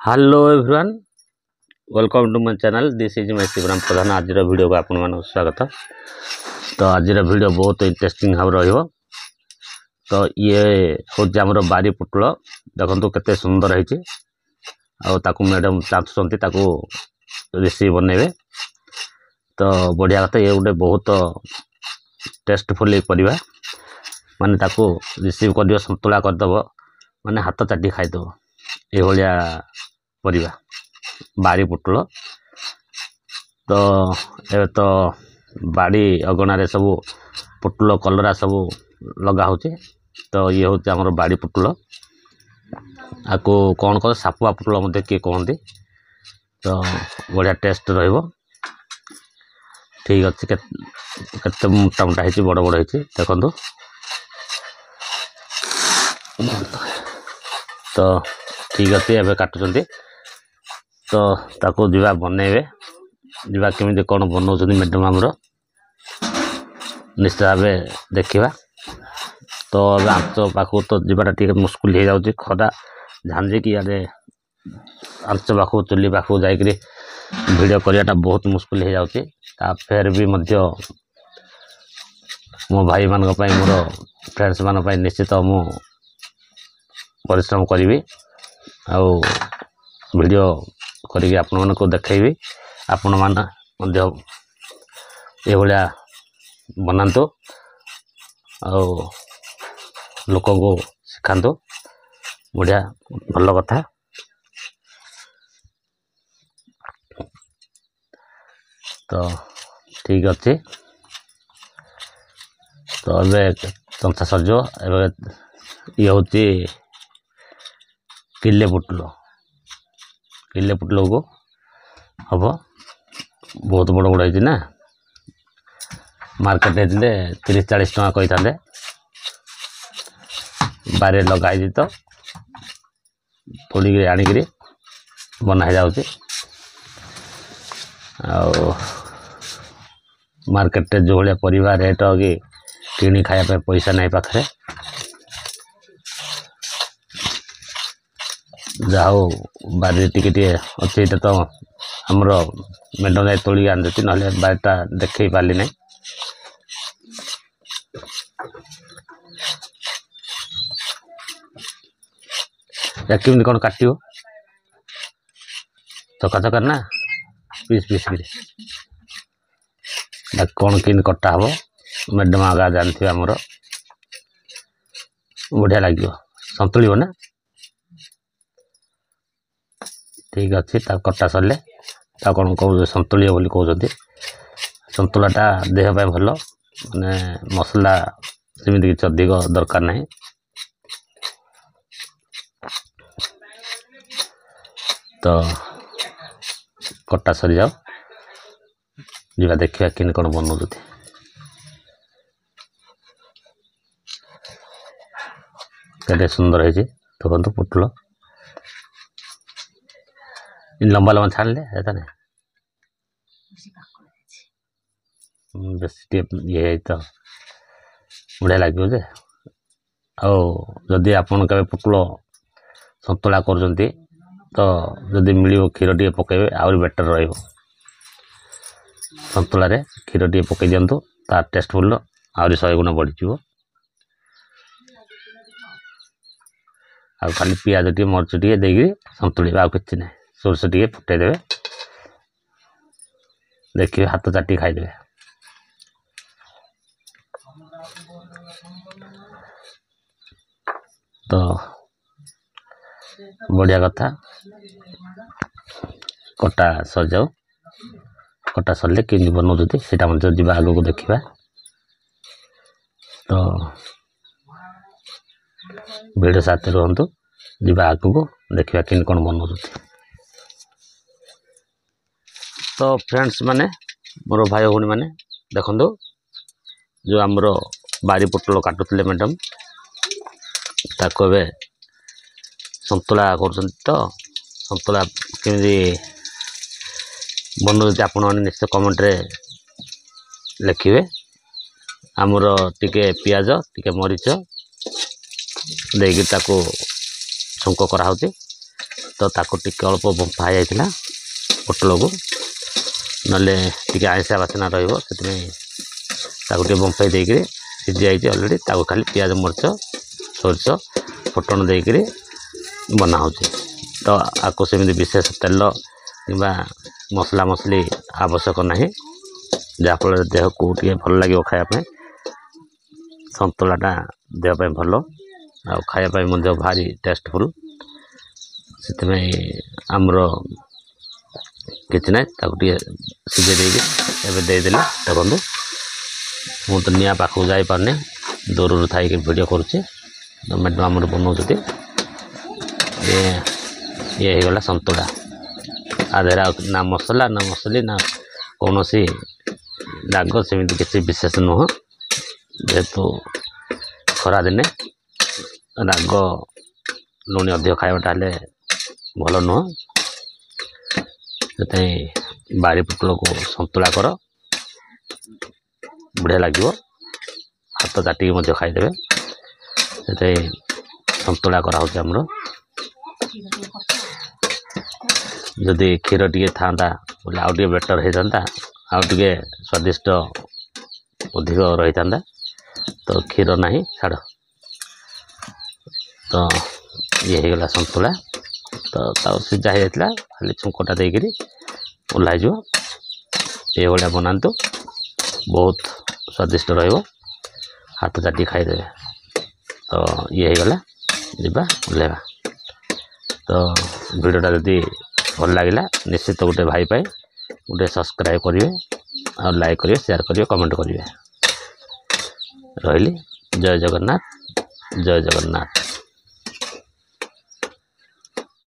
Hello everyone, welcome to my channel. This is my Shivram Pradhan. आज video को आपण मान स्वागत। तो आज वीडियो बहुत इंटरेस्टिंग भाव रहिबो। तो ये हूँ आमर बारी पुटल देखो केते सुंदर है। मैडम चाहते रेसिपी बनइबे तो बढ़िया कथा। ये गोटे बहुत टेस्टफुल परिवा माने ताकू रिसीव कर संतुला करदेव माने हाथ चाटी खाईदेव ये परिवा बारी पुटल। तो ए तो बाड़ी अगणार सब पुटल कलरा सब लगा हो। तो ये हूँ आमर बाड़ी पुटल। आपको कौन कह सापुआ पुटल मत किए कहते। तो बढ़िया टेस्ट रहिबो। ठीक अच्छे केते मोटा मोटा है बड़ बड़ है देखो। तो ठीक अच्छे एवं काटुंट। तो ताको जीवा बनइबे जीवा केमी कौन बनाऊँ मैडम आमर निश्चित भाव देखा। तो आंच पाखु तो जीवाटा टी मुस्किल हो जाऊँगी। खरा झांझिकी आदे आंच पाखु चुली पाखु जाकि भिडियो कराटा बहुत मुस्किल हो जाऊँगी। फेर भी मध्य मो भाई मान मोर फ्रेंड्स मान निश्चित मु परिश्रम करी आउ वीडियो करिके आपण मानको देखैबी। आपण मान मध्य ए भलिया बनांतु आउ लोक को सिखांतु। बढ़िया भल कथा। तो ठीक अच्छे। तो ए चंचा सरजो ये हूँ किले पुटल को हम बहुत बड़ बड़ है ना। मार्केट होते 30-40 टका कही था। बारे लगाई तो तोड़ आनिक बना जाऊँगी। मार्केट जो भाया परिवार रेट कि किणी खाया पैसा नहीं पाखे जाओ बारी टी अच्छे। तो आमर मैडम जाए तोड़ी आन देती ना बारीटा देखे पार्ली ना। केमी कौन काट चका चका ना पीस पीस कौन कि कटा हम मैडम आगा जानते आमर बढ़िया लगे संतुल ना। ठीक अच्छे कटा सरले कौन कह संतुल बोली कहते। संतुलाटा देह पे भल माने मसला सेमती किसी अधिक दरकार नहीं। तो कटा सरी जाओ जीवा देखा कि कौन बनाऊँ। केते सुंदर है देखो पुटल लंबा लंबा छाड़ले नहीं बेस ये तो बढ़िया लगे। आदि आपन के पुटल संतुला कर तो जदि मिल क्षीर टे पकेबे आउरी बेटर रही। संतुला रे क्षीर टे पकई दिंतु तार टेस्टफुल आउरी 100 गुण बढ़ी। खाली पियाज टे मरच टे देगी संतुलिबा आ किछि ना। सोरस टे फुटे देवे देखिए हाथ चाटी खाईदे। तो बढ़िया कथा। कटा सर जाऊ कटा सरले कि बनाऊँ सीटा जा आग को देखा। तो वीडियो साथ रुहतु जा आग को देखा कि कौन बनाऊँ। तो फ्रेंड्स माने मोर भाई भौणी माने देखो जो आमर बारी पुटल काटुले मैडम ताको ए संतुला कर। तो संतुला केमी बनाऊँ आपण मैंने निश्चय कमेंट रे लिखे। आमर टिके पियाज टिके मरीच देकी छुंक कराऊँ। तो ताको टिके अल्प बंफा जाइथिला पोटल को नले टिके आइंसा बासना रहिबो सेतमे ताको टिके बंफाई देकरी सिझी जाइए ऑलरेडी ताको खाली प्याज मरच सोरस फुटण देकरी बना होची। तो आपको सेमती विशेष तेल कि मसला मसली आवश्यक नहीं जहाँफल देह को टे भल लगे खायापे संतुलाटा देहपाई भल आ खायापाई भारी टेस्टफुल से आमर किसी ना सीझे देदेले देखो मु तो निया पाखक जापारे दूर थी वीडियो करुचे मैडम आमर बनाऊँ ये होगला संतुला आधे ना मसला ना मसली ना कौन सी राग सेमती किसी विशेष नुह जेहेतु खरा दिने राग लुणी अधिक खावाटा भल नुह से बारी पोटल को संतुला कर बढ़िया लगे हाथ चाटिकी खाईदे से संतुला कराऊर जदि क्षीर टे था बोले आउ टे बेटर होता आउ टे स्वादिष्ट अधिक रही था तो क्षीर ना छाड़ तो ये होगला संतुला तो सीझा हो जाता खाली छुंकटा देकरी ओह्ल ये भाया बनातु बहुत स्वादिष्ट हाथ चाटी खाईदे। तो ये होगला जीवा ओह्लैवा। तो वीडियोटा जदि भल लगे निश्चित गोटे भाई पाए गोटे सब्सक्राइब करेंगे और लाइक करेंगे शेयर करेंगे कमेंट करेंगे। रही जय जगन्नाथ जय जगन्नाथ।